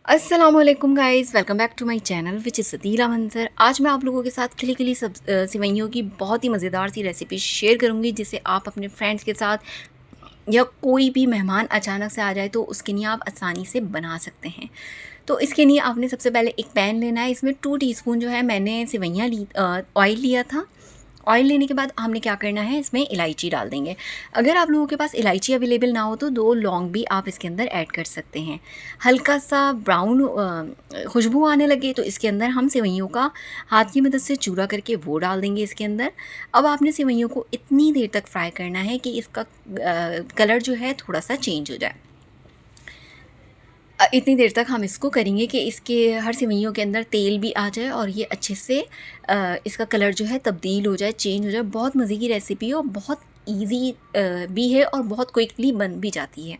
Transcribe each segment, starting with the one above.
अस्सलामुअलैकुम guys, welcome back to my channel which is Satila Manzar. आज मैं आप लोगों के साथ खिली खिली सिवैयों की बहुत ही मज़ेदार सी रेसिपी शेयर करूंगी, जिसे आप अपने फ्रेंड्स के साथ या कोई भी मेहमान अचानक से आ जाए तो उसके लिए आप आसानी से बना सकते हैं। तो इसके लिए आपने सबसे पहले एक पैन लेना है। इसमें 2 टीस्पून जो है मैंने सिवैयाँ ली, ऑयल लिया था। ऑयल लेने के बाद हमने क्या करना है, इसमें इलायची डाल देंगे। अगर आप लोगों के पास इलायची अवेलेबल ना हो तो 2 लौंग भी आप इसके अंदर ऐड कर सकते हैं। हल्का सा ब्राउन खुशबू आने लगे तो इसके अंदर हम सेवइयों का हाथ की मदद से चूरा करके वो डाल देंगे इसके अंदर। अब आपने सेवइयों को इतनी देर तक फ्राई करना है कि इसका कलर जो है थोड़ा सा चेंज हो जाए। इतनी देर तक हम इसको करेंगे कि इसके हर सेवइयों के अंदर तेल भी आ जाए और ये अच्छे से इसका कलर जो है तब्दील हो जाए, चेंज हो जाए। बहुत मज़े की रेसिपी है और बहुत इजी भी है और बहुत क्विकली बन भी जाती है।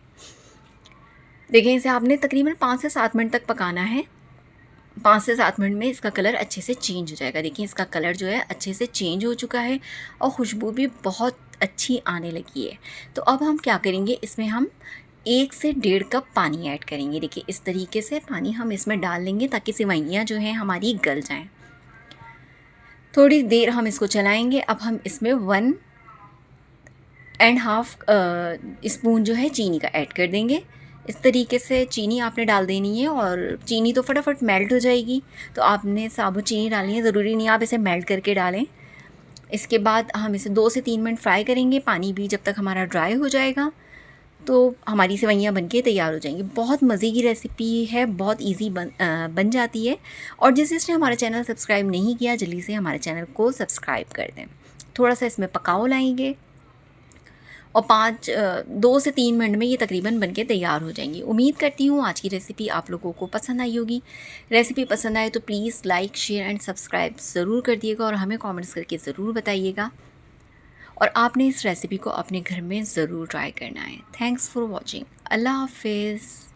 देखें, इसे आपने तकरीबन 5 से 7 मिनट तक पकाना है। 5 से 7 मिनट में इसका कलर अच्छे से चेंज हो जाएगा। देखिए, इसका कलर जो है अच्छे से चेंज हो चुका है और खुशबू भी बहुत अच्छी आने लगी है। तो अब हम क्या करेंगे, इसमें हम 1 से 1.5 कप पानी ऐड करेंगे। देखिए, इस तरीके से पानी हम इसमें डाल लेंगे ताकि सेवइयाँ जो हैं हमारी गल जाएँ। थोड़ी देर हम इसको चलाएँगे। अब हम इसमें 1 एंड हाफ़ स्पून जो है चीनी का ऐड कर देंगे। इस तरीके से चीनी आपने डाल देनी है और चीनी तो फटाफट मेल्ट हो जाएगी। तो आपने साबुत चीनी डालनी है, ज़रूरी नहीं आप इसे मेल्ट करके डालें। इसके बाद हम इसे 2 से 3 मिनट फ्राई करेंगे। पानी भी जब तक हमारा ड्राई हो जाएगा तो हमारी सेवइयाँ बनके तैयार हो जाएंगी। बहुत मज़े की रेसिपी है, बहुत ईज़ी बन जाती है। और जिसने हमारा चैनल सब्सक्राइब नहीं किया, जल्दी से हमारे चैनल को सब्सक्राइब कर दें। थोड़ा सा इसमें पकाओ लाएंगे और 2 से 3 मिनट में ये तकरीबन बनके तैयार हो जाएंगी। उम्मीद करती हूँ आज की रेसिपी आप लोगों को पसंद आई होगी। रेसिपी पसंद आए तो please like, share and subscribe ज़रूर कर दिएगा और हमें कमेंट्स करके ज़रूर बताइएगा। और आपने इस रेसिपी को अपने घर में ज़रूर ट्राई करना है। Thanks for watching. अल्लाह हाफिज़।